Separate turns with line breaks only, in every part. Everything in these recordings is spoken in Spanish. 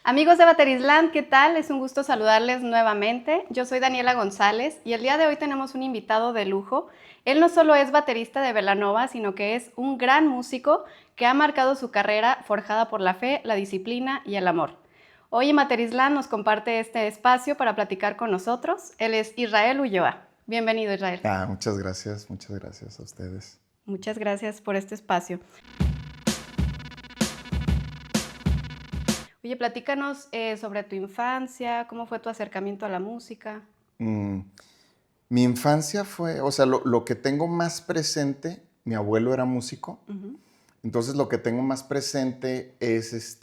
Amigos de Baterisland, ¿qué tal? Es un gusto saludarles nuevamente. Yo soy Daniela González y el día de hoy tenemos un invitado de lujo. Él no solo es baterista de Belanova, sino que es un gran músico que ha marcado su carrera forjada por la fe, la disciplina y el amor. Hoy en Baterisland nos comparte este espacio para platicar con nosotros. Él es Israel Ulloa. Bienvenido, Israel.
Muchas gracias a ustedes.
Muchas gracias por este espacio. Oye, platícanos sobre tu infancia, cómo fue tu acercamiento a la música.
Mi infancia fue, lo que tengo más presente, mi abuelo era músico, entonces lo que tengo más presente es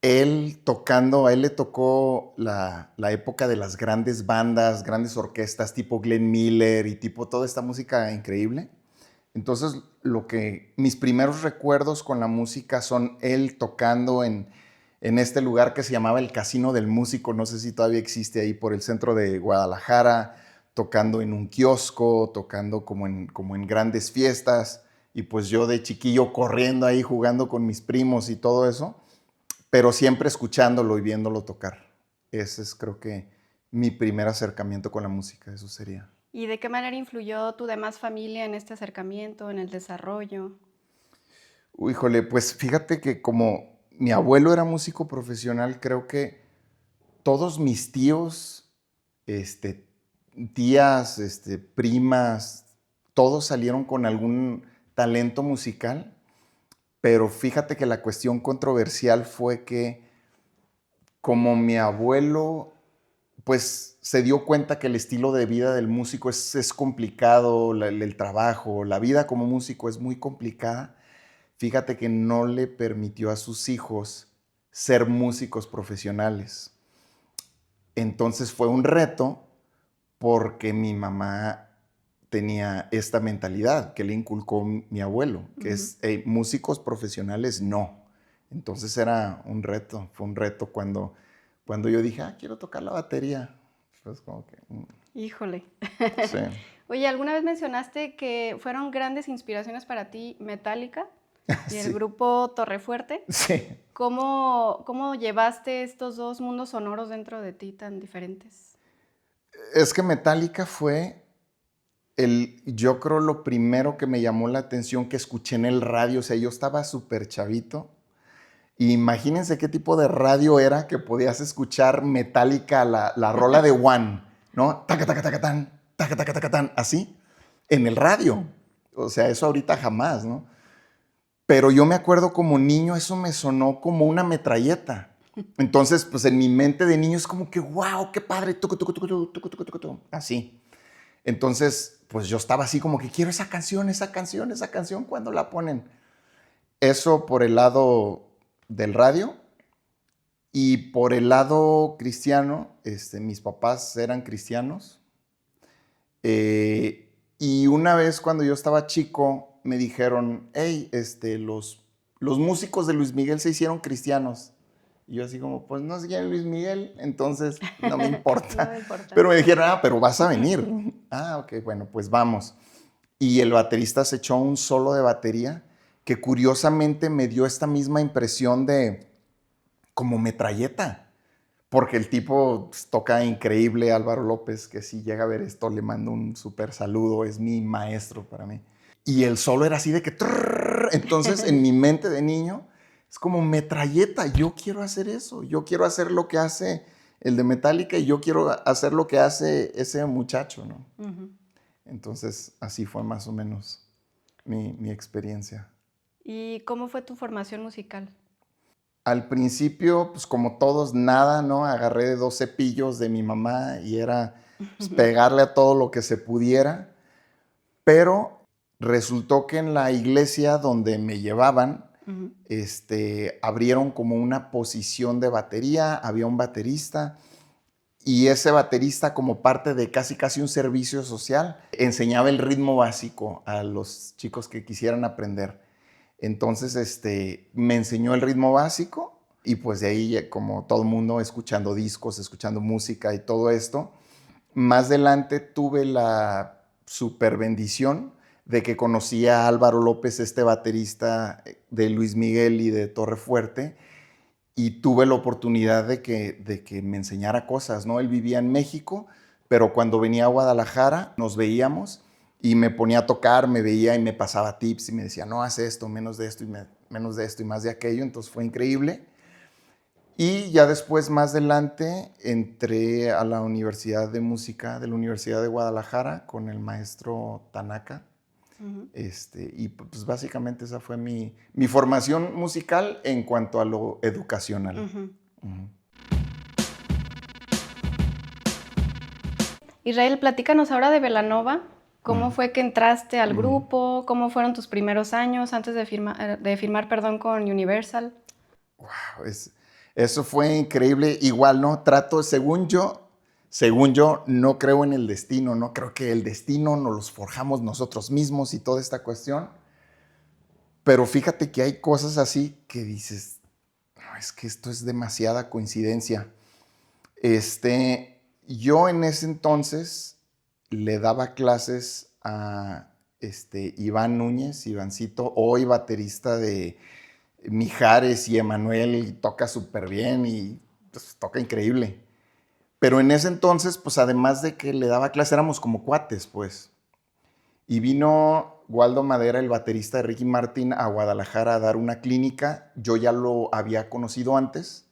él tocando, a él le tocó la época de las grandes bandas, grandes orquestas tipo Glenn Miller y tipo toda esta música increíble. Entonces, mis primeros recuerdos con la música son él tocando en este lugar que se llamaba el Casino del Músico, no sé si todavía existe ahí por el centro de Guadalajara, tocando en un kiosco, tocando como en grandes fiestas, y pues yo de chiquillo corriendo ahí, jugando con mis primos y todo eso, pero siempre escuchándolo y viéndolo tocar. Ese es, creo que, mi primer acercamiento con la música, eso sería.
¿Y de qué manera influyó tu demás familia en este acercamiento, en el desarrollo?
Híjole, pues fíjate que como mi abuelo era músico profesional, creo que todos mis tíos, este, tías, primas, todos salieron con algún talento musical, pero fíjate que la cuestión controversial fue que como mi abuelo, pues se dio cuenta que el estilo de vida del músico es complicado, el trabajo, la vida como músico es muy complicada. Fíjate que no le permitió a sus hijos ser músicos profesionales. Entonces fue un reto porque mi mamá tenía esta mentalidad que le inculcó mi abuelo, que es músicos profesionales no. Entonces era un reto, fue un reto cuando yo dije, quiero tocar la batería. Pues como que...
Híjole.
Sí.
Oye, ¿alguna vez mencionaste que fueron grandes inspiraciones para ti Metallica y el
Sí.
grupo Torrefuerte?
Sí.
¿Cómo llevaste estos dos mundos sonoros dentro de ti tan diferentes?
Es que Metallica fue yo creo lo primero que me llamó la atención que escuché en el radio. O sea, yo estaba súper chavito. Y imagínense qué tipo de radio era que podías escuchar Metallica, la rola de One, ¿no? Taca, taca, taca, taca, tan, así, en el radio. O sea, eso ahorita jamás, ¿no? Pero yo me acuerdo como niño, eso me sonó como una metralleta. Entonces, pues en mi mente de niño es como que, wow, qué padre, tucu, tucu, tucu, tucu, tucu, tucu, tucu, tucu, así. Entonces, pues yo estaba así como que quiero esa canción, esa canción, esa canción, ¿cuándo la ponen? Eso por el lado del radio. Y por el lado cristiano, mis papás eran cristianos. Y una vez cuando yo estaba chico, me dijeron, hey, los músicos de Luis Miguel se hicieron cristianos. Y yo así como, pues no sé quién es Luis Miguel, entonces no me
No
importa.
me importa.
Pero me dijeron, pero vas a venir. Ok, bueno, pues vamos. Y el baterista se echó un solo de batería que curiosamente me dio esta misma impresión de como metralleta. Porque el tipo pues, toca increíble, Álvaro López, que si llega a ver esto le mando un súper saludo, es mi maestro para mí. Y el solo era así de que... Entonces en mi mente de niño es como metralleta, yo quiero hacer eso, yo quiero hacer lo que hace el de Metallica y yo quiero hacer lo que hace ese muchacho, ¿no? Entonces así fue más o menos mi experiencia.
¿Y cómo fue tu formación musical?
Al principio, pues como todos, nada, ¿no? Agarré 2 cepillos de mi mamá y era pues, pegarle a todo lo que se pudiera. Pero resultó que en la iglesia donde me llevaban, abrieron como una posición de batería, había un baterista y ese baterista como parte de casi un servicio social enseñaba el ritmo básico a los chicos que quisieran aprender. Entonces, me enseñó el ritmo básico y pues de ahí, como todo el mundo, escuchando discos, escuchando música y todo esto. Más adelante tuve la super bendición de que conocí a Álvaro López, este baterista de Luis Miguel y de Torrefuerte, y tuve la oportunidad de que me enseñara cosas, ¿no? Él vivía en México, pero cuando venía a Guadalajara nos veíamos y me ponía a tocar, me veía y me pasaba tips y me decía, no, haz esto, menos de esto y menos de esto y más de aquello. Entonces fue increíble. Y ya después, más adelante, entré a la Universidad de Música de la Universidad de Guadalajara con el maestro Tanaka.
Ujú.
Y pues básicamente esa fue mi formación musical en cuanto a lo educacional.
Ujú.
Ujú.
Israel, platícanos ahora de Belanova. ¿Cómo
Ujú.
fue que entraste al
Ujú.
grupo? ¿Cómo fueron tus primeros años antes de firmar, perdón, con Universal?
Wow, eso fue increíble. Igual, ¿no? Según yo, no creo en el destino, no creo que el destino nos los forjamos nosotros mismos y toda esta cuestión. Pero fíjate que hay cosas así que dices, no, es que esto es demasiada coincidencia. Yo en ese entonces le daba clases a Iván Núñez, Ivancito, hoy baterista de Mijares y Emanuel, y toca súper bien y pues, toca increíble. Pero en ese entonces, pues además de que le daba clases, éramos como cuates, pues. Y vino Waldo Madera, el baterista de Ricky Martin, a Guadalajara a dar una clínica. Yo ya lo había conocido antes.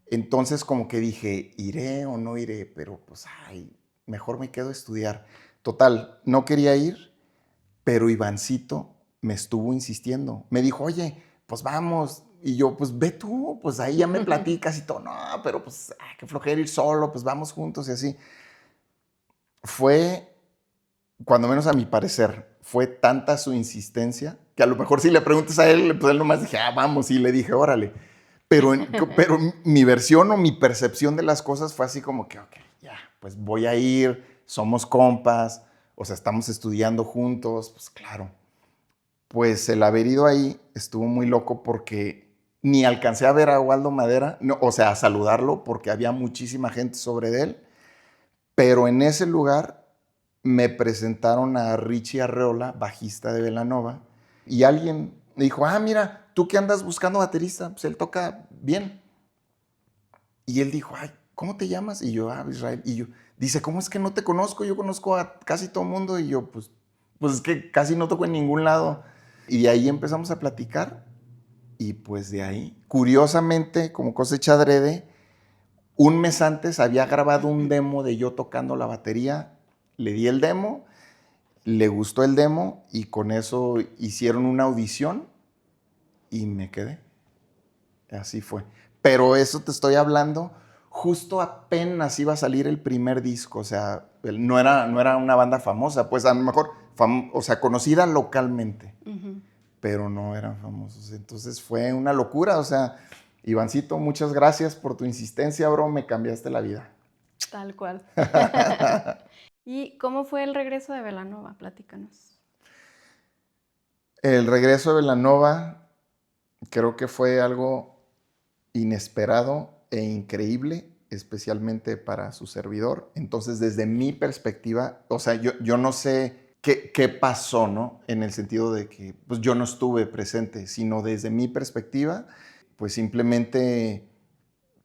Entonces como que dije, iré o no iré, pero pues, ay, mejor me quedo a estudiar. Total, no quería ir, pero Ivancito me estuvo insistiendo. Me dijo, oye, pues vamos. Y yo, pues ve tú, pues ahí ya me platicas y todo. No, pero pues, ay, qué flojera ir solo, pues vamos juntos y así. Fue, cuando menos a mi parecer, fue tanta su insistencia que a lo mejor si le preguntas a él, pues él nomás dije, vamos, y le dije, órale. Pero mi versión o mi percepción de las cosas fue así como que, ok, ya, pues voy a ir, somos compas, o sea, estamos estudiando juntos, pues claro. Pues el haber ido ahí estuvo muy loco porque ni alcancé a ver a Waldo Madera, no, o sea, a saludarlo porque había muchísima gente sobre él, pero en ese lugar me presentaron a Richie Arreola, bajista de Belanova, y alguien me dijo, mira, tú que andas buscando baterista, pues él toca bien. Y él dijo, ay, ¿cómo te llamas? Y yo, Israel. Y yo, dice, ¿cómo es que no te conozco? Yo conozco a casi todo el mundo. Y yo, pues es que casi no toco en ningún lado. Y de ahí empezamos a platicar. Y pues de ahí, curiosamente, como cosecha adrede, un mes antes había grabado un demo de yo tocando la batería. Le di el demo, le gustó el demo y con eso hicieron una audición y me quedé. Así fue. Pero eso te estoy hablando, justo apenas iba a salir el primer disco, o sea, no era una banda famosa, pues a lo mejor, o sea, conocida localmente,
Ujú.
pero no eran famosos. Entonces fue una locura, o sea, Ivancito, muchas gracias por tu insistencia, bro, me cambiaste la vida.
Tal cual. ¿Y cómo fue el regreso de Belanova? Platícanos.
El regreso de Belanova creo que fue algo inesperado e increíble, especialmente para su servidor. Entonces, desde mi perspectiva, o sea, yo no sé qué pasó, ¿no? En el sentido de que pues, yo no estuve presente, sino desde mi perspectiva, pues simplemente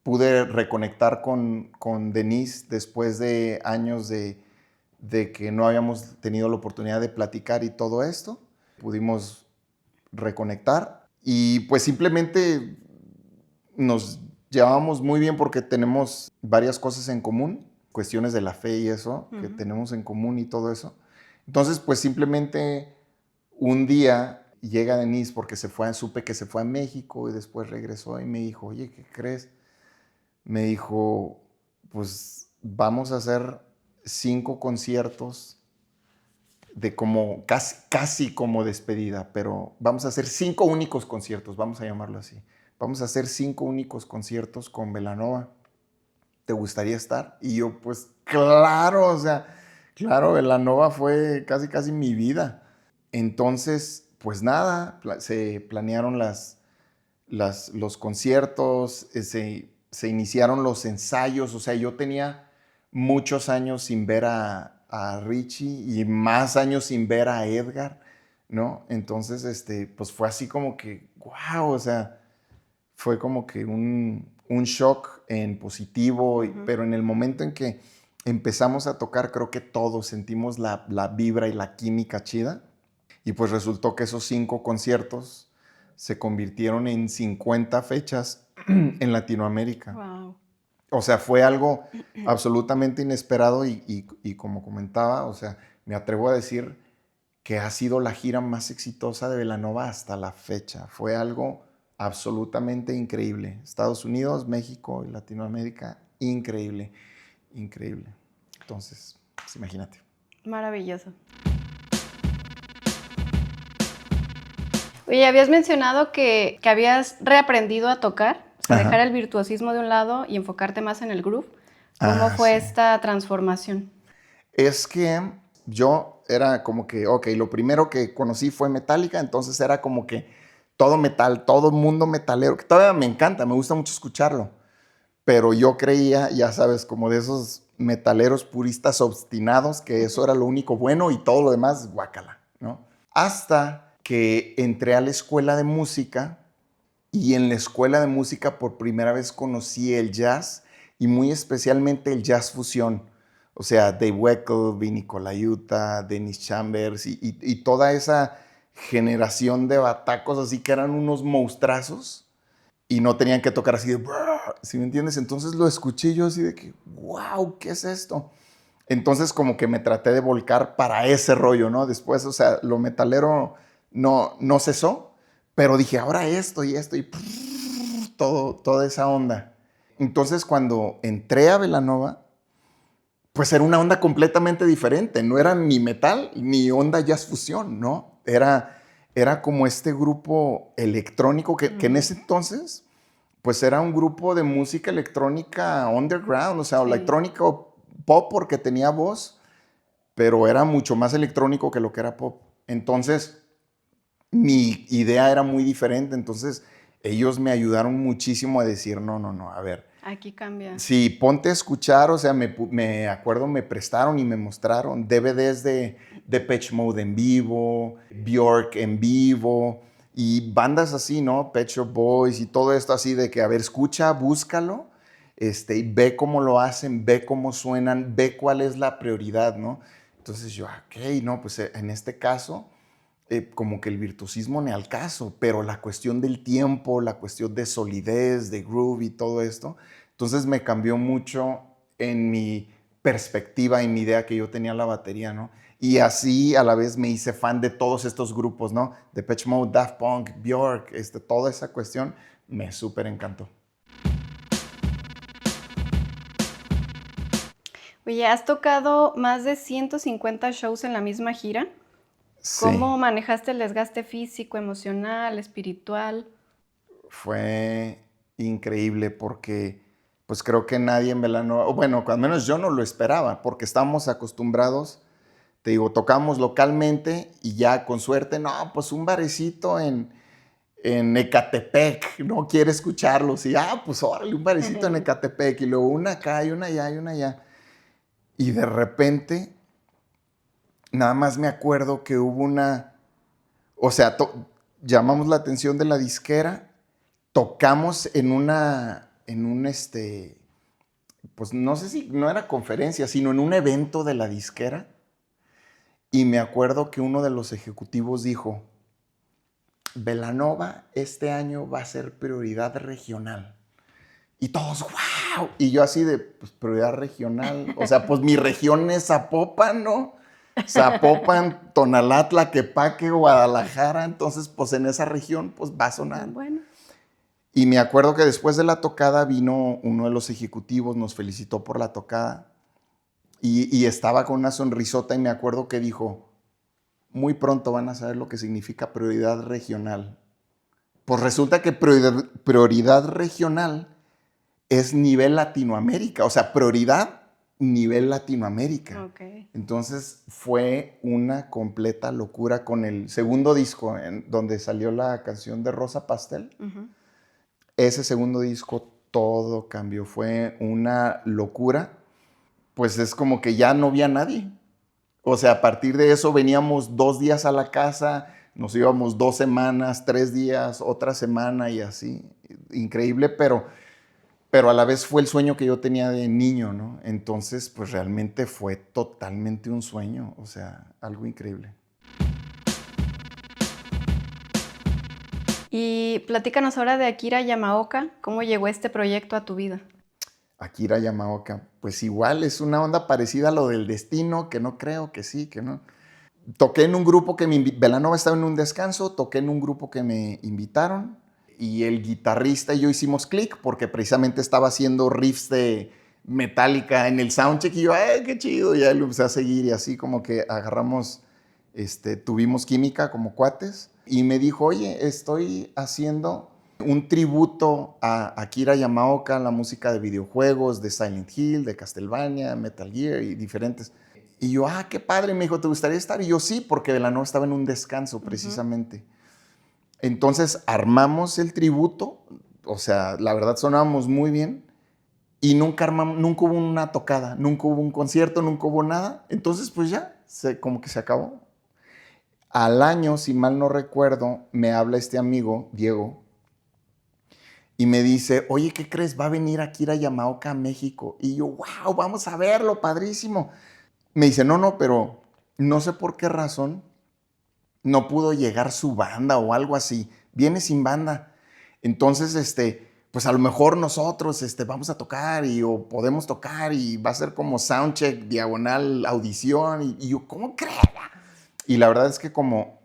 pude reconectar con Denise después de años de que no habíamos tenido la oportunidad de platicar y todo esto. Pudimos reconectar y pues simplemente nos llevábamos muy bien porque tenemos varias cosas en común, cuestiones de la fe y eso, que
Ujú.
tenemos en común y todo eso. Entonces, pues simplemente un día llega Denise porque supe que se fue a México y después regresó y me dijo, oye, ¿qué crees? Me dijo, pues vamos a hacer 5 conciertos de como casi como despedida, pero vamos a hacer 5 únicos conciertos, vamos a llamarlo así. Vamos a hacer 5 únicos conciertos con Belanova. ¿Te gustaría estar? Y yo, pues claro, o sea, claro, Belanova fue casi mi vida. Entonces, pues nada, se planearon los conciertos, se iniciaron los ensayos, o sea, yo tenía muchos años sin ver a Richie y más años sin ver a Edgar, ¿no? Entonces, pues fue así como que, wow, o sea, fue como que un shock en positivo, pero en el momento en que empezamos a tocar, creo que todos sentimos la vibra y la química chida. Y pues resultó que esos 5 conciertos se convirtieron en 50 fechas en Latinoamérica.
Wow.
O sea, fue algo absolutamente inesperado y como comentaba, o sea, me atrevo a decir que ha sido la gira más exitosa de Belanova hasta la fecha. Fue algo absolutamente increíble. Estados Unidos, México y Latinoamérica, increíble, increíble. Entonces, pues imagínate.
Maravilloso. Oye, habías mencionado que habías reaprendido a tocar, o sea,
Ajá.
dejar el virtuosismo de un lado y enfocarte más en el groove. ¿Cómo fue
Sí.
esta transformación?
Es que yo era como que, ok, lo primero que conocí fue Metallica, entonces era como que todo metal, todo mundo metalero, que todavía me encanta, me gusta mucho escucharlo, pero yo creía, ya sabes, como de esos metaleros puristas obstinados, que eso era lo único bueno y todo lo demás, guácala, ¿no? Hasta que entré a la escuela de música y en la escuela de música por primera vez conocí el jazz y muy especialmente el jazz fusión. O sea, Dave Weckl, Vinnie Colaiuta, Dennis Chambers y toda esa generación de batacos así que eran unos monstrazos y no tenían que tocar así de, ¿sí me entiendes? Entonces lo escuché yo así de que, wow, ¿qué es esto? Entonces como que me traté de volcar para ese rollo, ¿no? Después, o sea, lo metalero no cesó, pero dije, ahora esto y toda esa onda. Entonces cuando entré a Belanova, pues era una onda completamente diferente. No era ni metal ni onda jazz fusión, ¿no? Era como este grupo electrónico que en ese entonces, pues era un grupo de música electrónica underground, o sea,
Sí.
electrónico pop porque tenía voz, pero era mucho más electrónico que lo que era pop. Entonces, mi idea era muy diferente. Entonces, ellos me ayudaron muchísimo a decir, no, a ver,
Aquí cambia.
sí, ponte a escuchar, o sea, me acuerdo, me prestaron y me mostraron DVDs de Depeche Mode en vivo, Björk en vivo, y bandas así, ¿no? Pet Shop Boys y todo esto así de que, a ver, escucha, búscalo, y ve cómo lo hacen, ve cómo suenan, ve cuál es la prioridad, ¿no? Entonces yo, ok, no, pues en este caso, como que el virtuosismo ni al caso, pero la cuestión del tiempo, la cuestión de solidez, de groove y todo esto, entonces me cambió mucho en mi perspectiva y mi idea que yo tenía la batería, ¿no? Y así a la vez me hice fan de todos estos grupos, ¿no? Depeche Mode, Daft Punk, Björk, toda esa cuestión me súper encantó.
Oye, has tocado más de 150 shows en la misma gira.
Sí,
¿Cómo manejaste el desgaste físico, emocional, espiritual?
fue increíble porque pues creo que nadie en Belanova, o bueno, al menos yo no lo esperaba, porque estamos acostumbrados. Te digo, tocamos localmente y ya con suerte, no, pues un barecito en Ecatepec, no quiere escucharlos. Y, pues órale, un barecito en Ecatepec. Y luego una acá y una allá y una allá. Y de repente, nada más me acuerdo que hubo o sea, llamamos la atención de la disquera, tocamos pues no sé si no era conferencia, sino en un evento de la disquera. Y me acuerdo que uno de los ejecutivos dijo, Belanova este año va a ser prioridad regional. Y todos, wow. Y yo así de, pues prioridad regional. O sea, pues mi región es Zapopan, ¿no? Zapopan, Tonalá, Tlaquepaque, Guadalajara. Entonces, pues en esa región, pues va a sonar.
Bueno.
Y me acuerdo que después de la tocada vino uno de los ejecutivos, nos felicitó por la tocada. Y estaba con una sonrisota y me acuerdo que dijo, muy pronto van a saber lo que significa prioridad regional. Pues resulta que prioridad regional es nivel Latinoamérica, o sea, prioridad nivel Latinoamérica.
Ok.
Entonces fue una completa locura con el segundo disco, donde salió la canción de Rosa Pastel. Ese segundo disco todo cambió, fue una locura. Pues es como que ya no había nadie. O sea, a partir de eso veníamos 2 días a la casa, nos íbamos 2 semanas, 3 días, otra semana y así. increíble, pero a la vez fue el sueño que yo tenía de niño, ¿no? Entonces, pues realmente fue totalmente un sueño, o sea, algo increíble.
Y platícanos ahora de Akira Yamaoka, ¿cómo llegó este proyecto a tu vida?
Akira Yamaoka, pues igual es una onda parecida a lo del destino, que no creo, que sí, que no. Toqué en un grupo que Belanova estaba en un descanso, toqué en un grupo que me invitaron y el guitarrista y yo hicimos clic porque precisamente estaba haciendo riffs de Metallica en el soundcheck y yo, ¡ay, qué chido! Y ya lo empecé a seguir y así como que agarramos, tuvimos química como cuates y me dijo, oye, estoy haciendo un tributo a Akira Yamaoka, la música de videojuegos, de Silent Hill, de Castlevania, Metal Gear y diferentes. Y yo, qué padre, me dijo, ¿te gustaría estar? Y yo, sí, porque Belanova estaba en un descanso precisamente. Entonces armamos el tributo, o sea, la verdad sonábamos muy bien y nunca hubo una tocada, nunca hubo un concierto, nunca hubo nada. Entonces, pues ya, como que se acabó. Al año, si mal no recuerdo, me habla este amigo, Diego, y me dice, oye, ¿qué crees? Va a venir Akira Yamaoka a México. Y yo, wow, vamos a verlo, padrísimo. Me dice, no, pero no sé por qué razón no pudo llegar su banda o algo así. Viene sin banda. Entonces, pues a lo mejor nosotros vamos a tocar o podemos tocar y va a ser como soundcheck, diagonal, audición. Y yo, ¿cómo crees? Y la verdad es que como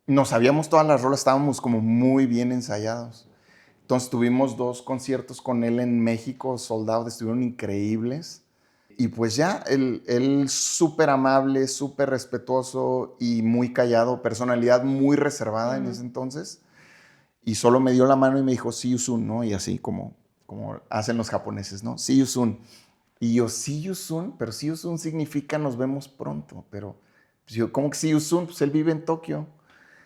nos sabíamos todas las rolas, estábamos como muy bien ensayados. Entonces tuvimos 2 conciertos con él en México, sold out, estuvieron increíbles. Y pues ya, él súper amable, súper respetuoso y muy callado, personalidad muy reservada en ese entonces. Y solo me dio la mano y me dijo, see you soon, ¿no? Y así como hacen los japoneses, ¿no? See you soon. Y yo, see you soon, pero see you soon significa nos vemos pronto. Pero pues yo, ¿cómo que see you soon? Pues él vive en Tokio.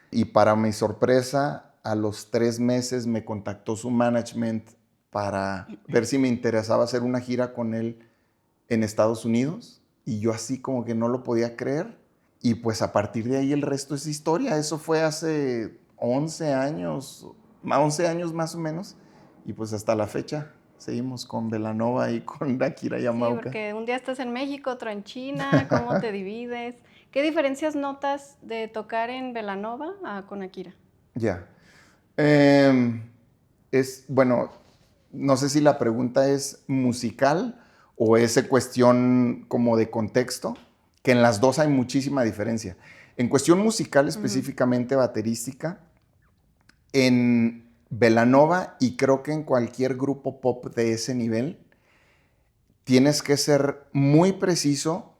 Y para mi sorpresa, a los 3 meses me contactó su management para ver si me interesaba hacer una gira con él en Estados Unidos. Y yo así como que no lo podía creer. Y pues a partir de ahí el resto es historia. Eso fue hace 11 años, 11 años más o menos. Y pues hasta la fecha seguimos con Belanova y con Akira
Sí,
Yamaoka.
porque un día estás en México, otro en China, ¿cómo te divides? ¿Qué diferencias notas de tocar en Belanova con Akira?
Ya. Bueno, no sé si la pregunta es musical o es cuestión como de contexto, que en las dos hay muchísima diferencia. En cuestión musical, específicamente baterística, en Belanova y creo que en cualquier grupo pop de ese nivel, tienes que ser muy preciso,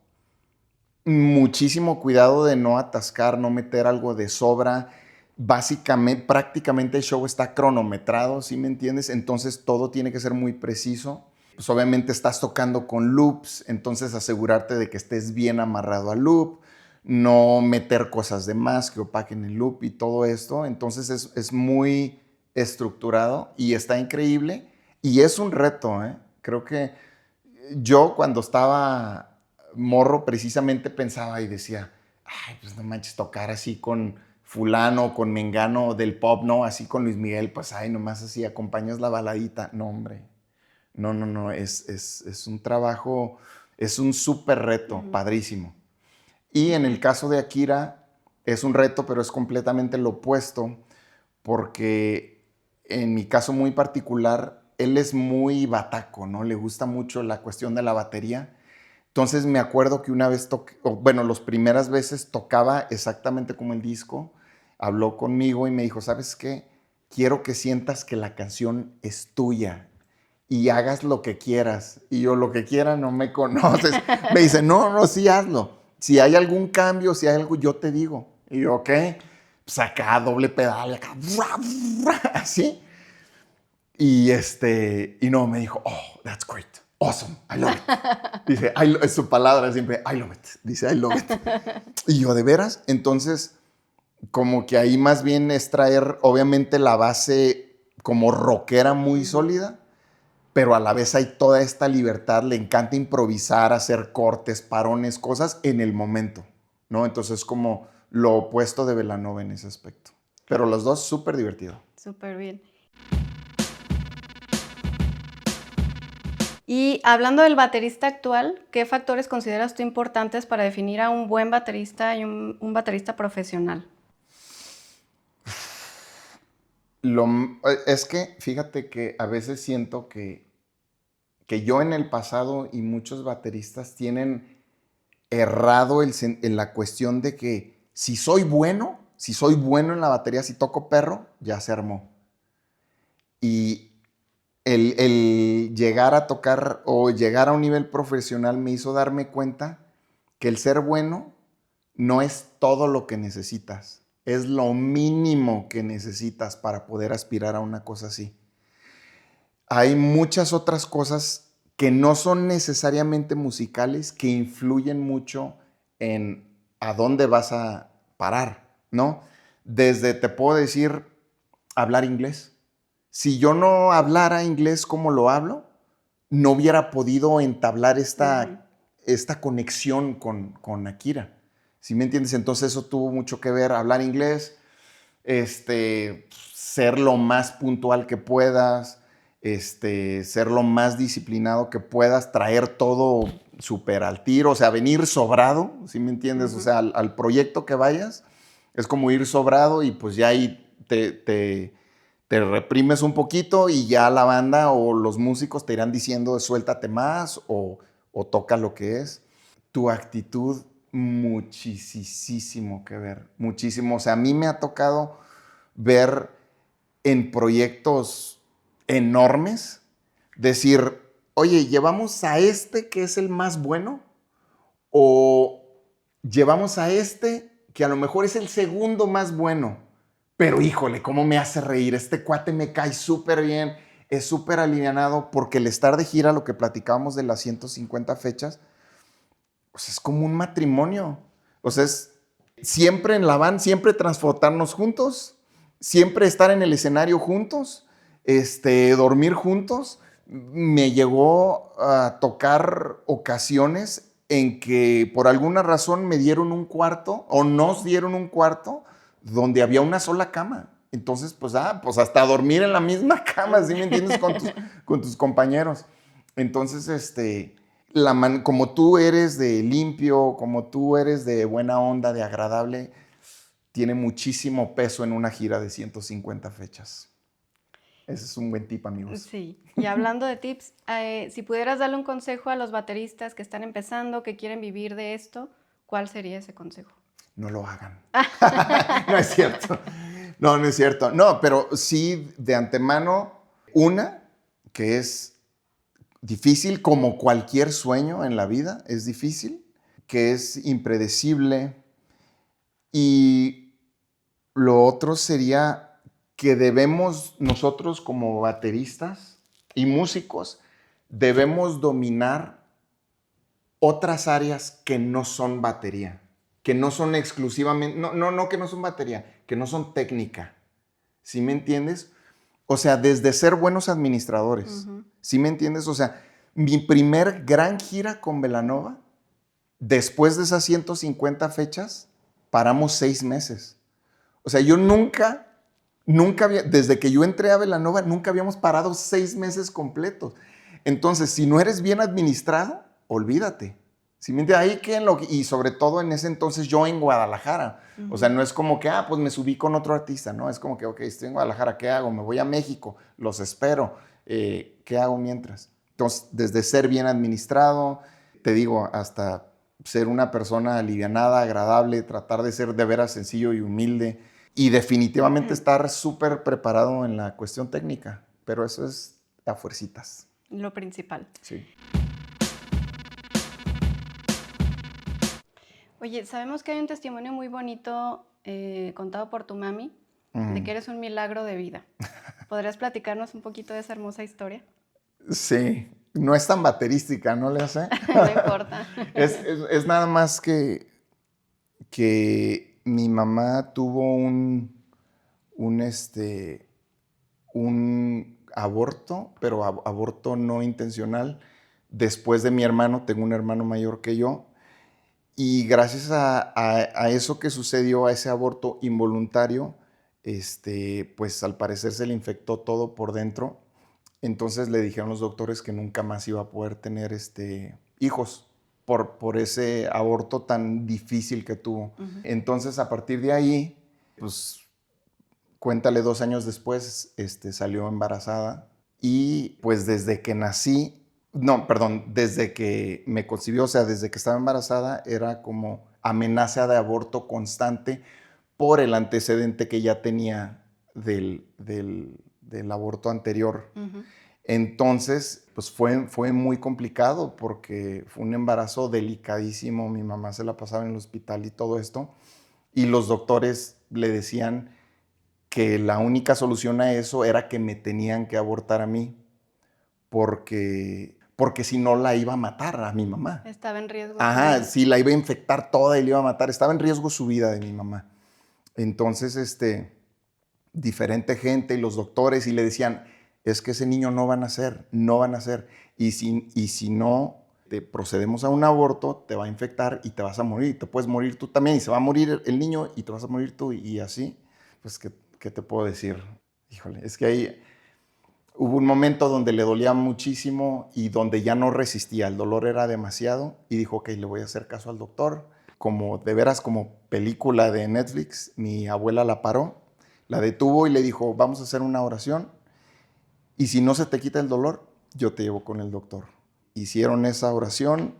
muchísimo cuidado de no atascar, no meter algo de sobra. Básicamente, prácticamente el show está cronometrado, ¿sí me entiendes? Entonces todo tiene que ser muy preciso. Pues obviamente estás tocando con loops, entonces asegurarte de que estés bien amarrado al loop, no meter cosas de más que opaquen el loop y todo esto. Entonces es muy estructurado y está increíble y es un reto, ¿eh? Creo que yo cuando estaba morro precisamente pensaba y decía, ay, pues no manches, tocar así con fulano, con mengano del pop, ¿no? Así con Luis Miguel, pues ay, nomás así acompañas la baladita. No, hombre, no, es un trabajo, es un súper reto, padrísimo. Y en el caso de Akira es un reto, pero es completamente lo opuesto, porque en mi caso muy particular, él es muy bataco, ¿no? Le gusta mucho la cuestión de la batería. Entonces me acuerdo que una vez, bueno, las primeras veces tocaba exactamente como el disco, habló conmigo y me dijo, ¿sabes qué? Quiero que sientas que la canción es tuya y hagas lo que quieras. Y yo, lo que quiera, no me conoces. Me dice, no, sí hazlo. Si hay algún cambio, si hay algo, yo te digo. Y yo, ok, pues acá doble pedal, acá, así. Y no, me dijo, oh, that's great, awesome, I love it. Dice, es su palabra siempre, I love it. Dice, I love it. Y yo, ¿de veras? Entonces, como que ahí más bien es traer, obviamente, la base como rockera muy sólida, pero a la vez hay toda esta libertad, le encanta improvisar, hacer cortes, parones, cosas en el momento, ¿no? Entonces, como lo opuesto de Belanova en ese aspecto. Pero los dos súper divertidos.
Súper bien. Y hablando del baterista actual, ¿qué factores consideras tú importantes para definir a un buen baterista y un baterista profesional?
Es que fíjate que a veces siento que yo en el pasado y muchos bateristas tienen errado en la cuestión de que si soy bueno en la batería, si toco perro, ya se armó. Y el llegar a tocar o llegar a un nivel profesional me hizo darme cuenta que el ser bueno no es todo lo que necesitas, es lo mínimo que necesitas para poder aspirar a una cosa así. Hay muchas otras cosas que no son necesariamente musicales, que influyen mucho en a dónde vas a parar, ¿no? Desde, te puedo decir, hablar inglés. Si yo no hablara inglés como lo hablo, no hubiera podido entablar
Ujú.
esta conexión con Akira. ¿Sí me entiendes? Entonces eso tuvo mucho que ver, hablar inglés, ser lo más puntual que puedas, ser lo más disciplinado que puedas, traer todo súper al tiro, o sea, venir sobrado, ¿sí me entiendes? O
Ujú.
sea, al proyecto que vayas, es como ir sobrado y pues ya ahí te reprimes un poquito y ya la banda o los músicos te irán diciendo suéltate más o toca lo que es. Tu actitud, muchísimo que ver, muchísimo. O sea, a mí me ha tocado ver en proyectos enormes, decir, oye, ¿llevamos a este que es el más bueno? ¿O llevamos a este que a lo mejor es el segundo más bueno? Pero híjole, ¿cómo me hace reír? Este cuate me cae súper bien, es súper alivianado, porque el estar de gira, lo que platicábamos de las 150 fechas, pues es como un matrimonio. O sea, es siempre en la van, siempre transportarnos juntos, siempre estar en el escenario juntos, dormir juntos. Me llegó a tocar ocasiones en que por alguna razón me dieron un cuarto o nos dieron un cuarto donde había una sola cama. Entonces, pues hasta dormir en la misma cama, ¿sí me entiendes? Con tus compañeros. Entonces, como tú eres de limpio, como tú eres de buena onda, de agradable, tiene muchísimo peso en una gira de 150 fechas. Ese es un buen tip, amigos.
Sí, y hablando de tips, si pudieras darle un consejo a los bateristas que están empezando, que quieren vivir de esto, ¿cuál sería ese consejo?
No lo hagan. No es cierto. No, no es cierto. No, pero sí, de antemano, una que es difícil, como cualquier sueño en la vida, es difícil, que es impredecible. Y lo otro sería que debemos nosotros como bateristas y músicos, debemos dominar otras áreas que no son batería, que no son exclusivamente, no que no son batería, que no son técnica. ¿Sí me entiendes? O sea, desde ser buenos administradores.
Ujú.
¿Sí me entiendes? O sea, mi primer gran gira con Belanova, después de esas 150 fechas, paramos 6 meses. O sea, yo nunca había, desde que yo entré a Belanova, nunca habíamos parado 6 meses completos. Entonces, si no eres bien administrado, olvídate. ¿Sí me entiendes? Ahí que y sobre todo en ese entonces yo en Guadalajara. O sea,
Ujú.
no es como que, pues me subí con otro artista, ¿no? Es como que, ok, estoy en Guadalajara, ¿qué hago? Me voy a México, los espero. ¿Qué hago mientras? Entonces, desde ser bien administrado, te digo, hasta ser una persona alivianada, agradable, tratar de ser de veras sencillo y humilde y definitivamente estar súper preparado en la cuestión técnica, pero eso es a fuercitas.
Lo principal.
Sí.
Oye, sabemos que hay un testimonio muy bonito contado por tu mami de que
Mm.
eres un milagro de vida. ¿Podrías platicarnos un poquito de esa hermosa historia?
Sí, no es tan baterística, ¿no le hace?
No importa.
Es nada más que mi mamá tuvo un un aborto, pero aborto no intencional. Después de mi hermano, tengo un hermano mayor que yo, y gracias a eso que sucedió, a ese aborto involuntario, pues al parecer se le infectó todo por dentro Entonces le dijeron los doctores que nunca más iba a poder tener hijos por ese aborto tan difícil que tuvo.
Ujú.
Entonces, a partir de ahí, pues cuéntale 2 años después, salió embarazada y pues desde que nací, no, perdón, desde que me concibió, o sea, desde que estaba embarazada, era como amenaza de aborto constante por el antecedente que ya tenía del aborto anterior.
Ujú.
Entonces, pues fue muy complicado porque fue un embarazo delicadísimo. Mi mamá se la pasaba en el hospital y todo esto. Y los doctores le decían que la única solución a eso era que me tenían que abortar a mí porque si no la iba a matar a mi mamá.
Estaba en riesgo su
Ajá,
vida.
sí, la iba a infectar toda y la iba a matar. Estaba en riesgo su vida de mi mamá. Entonces, diferente gente y los doctores y le decían, es que ese niño no va a nacer, no va a nacer. Y si no te procedemos a un aborto, te va a infectar y te vas a morir. Te puedes morir tú también y se va a morir el niño y te vas a morir tú y así. Pues, ¿qué te puedo decir? Híjole, es que ahí hubo un momento donde le dolía muchísimo y donde ya no resistía. El dolor era demasiado y dijo, ok, le voy a hacer caso al doctor. Como de veras, como película de Netflix, mi abuela la paró, la detuvo y le dijo, vamos a hacer una oración y si no se te quita el dolor, yo te llevo con el doctor. Hicieron esa oración,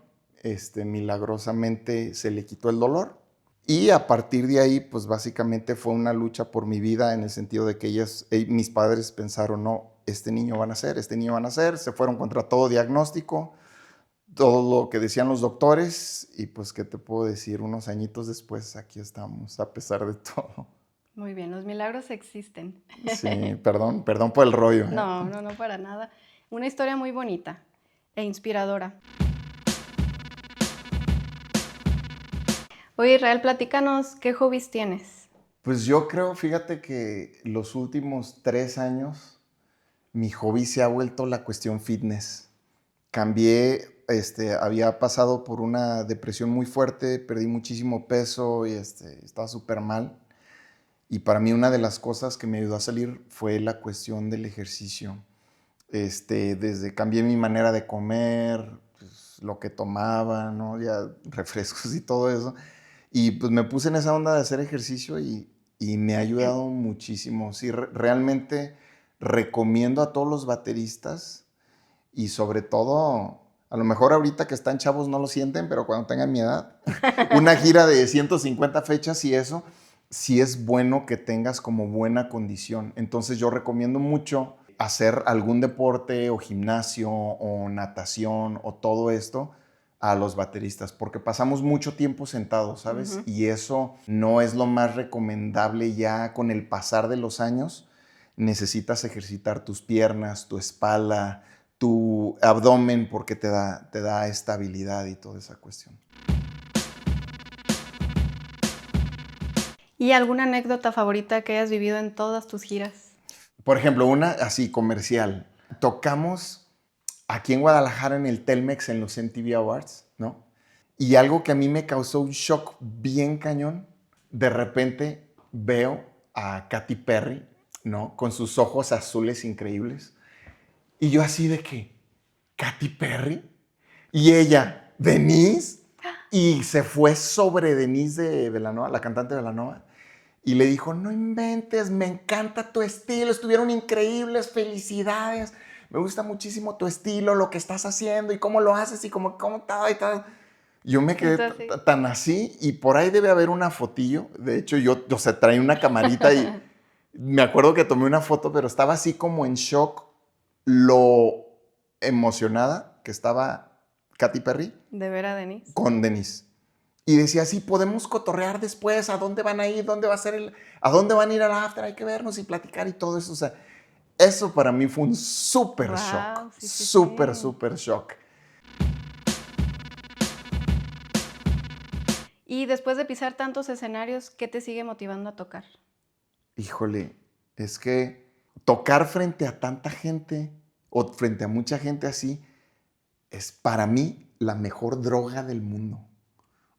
milagrosamente se le quitó el dolor y a partir de ahí, pues básicamente fue una lucha por mi vida en el sentido de que mis padres pensaron, no, este niño va a nacer, este niño va a nacer, se fueron contra todo diagnóstico, todo lo que decían los doctores y pues, ¿qué te puedo decir? Unos añitos después aquí estamos, a pesar de todo.
Muy bien, los milagros existen.
Sí, perdón por el rollo.
No, no, no para nada. Una historia muy bonita e inspiradora. Oye, Israel, platícanos, ¿qué hobbies tienes?
Pues yo creo, fíjate que los últimos 3 años mi hobby se ha vuelto la cuestión fitness. Cambié, había pasado por una depresión muy fuerte, perdí muchísimo peso y estaba súper mal. Y para mí una de las cosas que me ayudó a salir fue la cuestión del ejercicio. Desde cambié mi manera de comer, pues, lo que tomaba, ¿no? Ya refrescos y todo eso. Y pues me puse en esa onda de hacer ejercicio y me ha ayudado muchísimo. Sí, realmente recomiendo a todos los bateristas y sobre todo, a lo mejor ahorita que están chavos no lo sienten, pero cuando tengan mi edad, una gira de 150 fechas y eso, sí es bueno que tengas como buena condición. Entonces yo recomiendo mucho hacer algún deporte o gimnasio o natación o todo esto a los bateristas, porque pasamos mucho tiempo sentados, ¿sabes?
Ujú.
Y eso no es lo más recomendable ya con el pasar de los años. Necesitas ejercitar tus piernas, tu espalda, tu abdomen, porque te da estabilidad y toda esa cuestión.
¿Y alguna anécdota favorita que hayas vivido en todas tus giras?
Por ejemplo, una así comercial. Tocamos aquí en Guadalajara en el Telmex en los MTV Awards, ¿no? Y algo que a mí me causó un shock bien cañón, de repente veo a Katy Perry, ¿no? Con sus ojos azules increíbles. Y yo así de que, ¿Katy Perry? Y ella, Denise, y se fue sobre Denise de Belanova, la cantante de Belanova, y le dijo, no inventes, me encanta tu estilo, estuvieron increíbles, felicidades, me gusta muchísimo tu estilo, lo que estás haciendo y cómo lo haces y cómo todo y todo. Yo me quedé
Entonces,
tan así y por ahí debe haber una fotillo. De hecho, yo, o sea, traía una camarita y me acuerdo que tomé una foto, pero estaba así como en shock lo emocionada que estaba Katy Perry
de ver a Denise.
con Denise. Y decía, sí, podemos cotorrear después, ¿a dónde van a ir? ¿Dónde va a ser a dónde van a ir al after? Hay que vernos y platicar y todo eso. O sea, eso para mí fue un súper shock,
Wow, sí, sí,
súper,
sí.
súper shock.
Y después de pisar tantos escenarios, ¿qué te sigue motivando a tocar?
Híjole, es que tocar frente a tanta gente o frente a mucha gente así es para mí la mejor droga del mundo.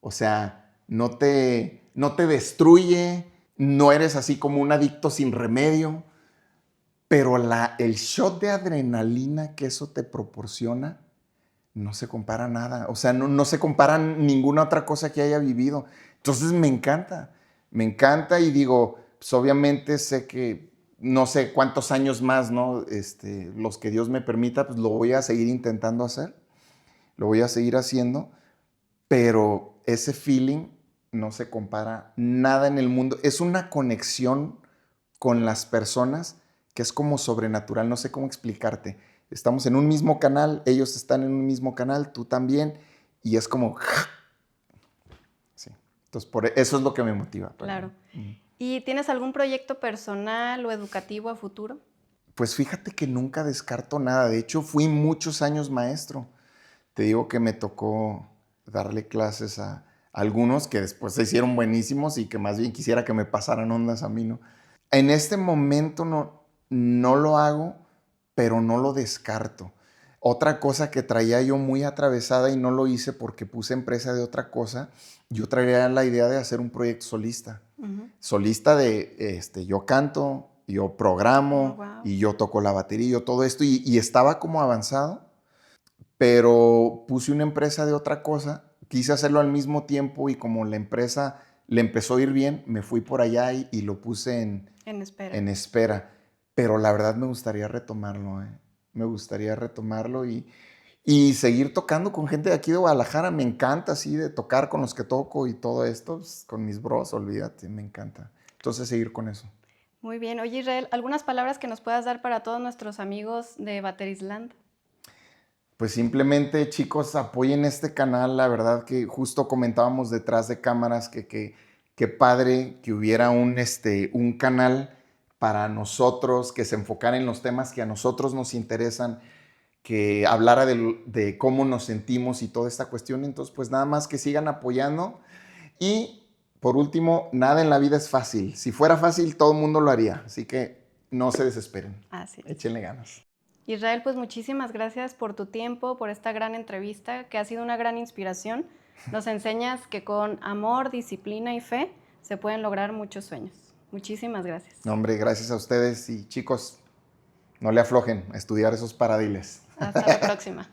O sea, no te destruye, no eres así como un adicto sin remedio. pero el shot de adrenalina que eso te proporciona no se compara a nada. O sea, no se compara a ninguna otra cosa que haya vivido. Entonces me encanta y digo, pues obviamente sé que no sé cuántos años más, ¿no? Los que Dios me permita, pues lo voy a seguir intentando hacer, lo voy a seguir haciendo, pero ese feeling no se compara nada en el mundo. Es una conexión con las personas que es como sobrenatural, no sé cómo explicarte. Estamos en un mismo canal, ellos están en un mismo canal, tú también, y es como... Sí. Entonces, eso es lo que me motiva.
Claro. ¿Y tienes algún proyecto personal o educativo a futuro?
Pues fíjate que nunca descarto nada. De hecho, fui muchos años maestro. Te digo que me tocó darle clases a algunos que después se hicieron buenísimos y que más bien quisiera que me pasaran ondas a mí, ¿no? En este momento no lo hago, pero no lo descarto. Otra cosa que traía yo muy atravesada y no lo hice porque puse empresa de otra cosa, yo traía la idea de hacer un proyecto solista. Solista de, yo canto, yo programo,
Wow.
y yo toco la batería, yo todo esto, y estaba como avanzado, pero puse una empresa de otra cosa, quise hacerlo al mismo tiempo y como la empresa le empezó a ir bien, me fui por allá y lo puse en espera. Pero la verdad me gustaría retomarlo, ¿eh? Me gustaría retomarlo y seguir tocando con gente de aquí de Guadalajara. Me encanta así de tocar con los que toco y todo esto, pues, con mis bros, olvídate, me encanta. Entonces seguir con eso.
Muy bien. Oye, Israel, ¿algunas palabras que nos puedas dar para todos nuestros amigos de Baterisland?
Pues simplemente, chicos, apoyen este canal. La verdad que justo comentábamos detrás de cámaras que padre que hubiera un canal para nosotros, que se enfocara en los temas que a nosotros nos interesan, que hablara de cómo nos sentimos y toda esta cuestión. Entonces, pues nada más que sigan apoyando. Y por último, nada en la vida es fácil. Si fuera fácil, todo el mundo lo haría. Así que no se desesperen.
Así es.
Échenle ganas.
Israel, pues muchísimas gracias por tu tiempo, por esta gran entrevista, que ha sido una gran inspiración. Nos enseñas que con amor, disciplina y fe se pueden lograr muchos sueños. Muchísimas gracias.
No, hombre, gracias a ustedes y chicos, no le aflojen a estudiar esos paradiles.
Hasta la próxima.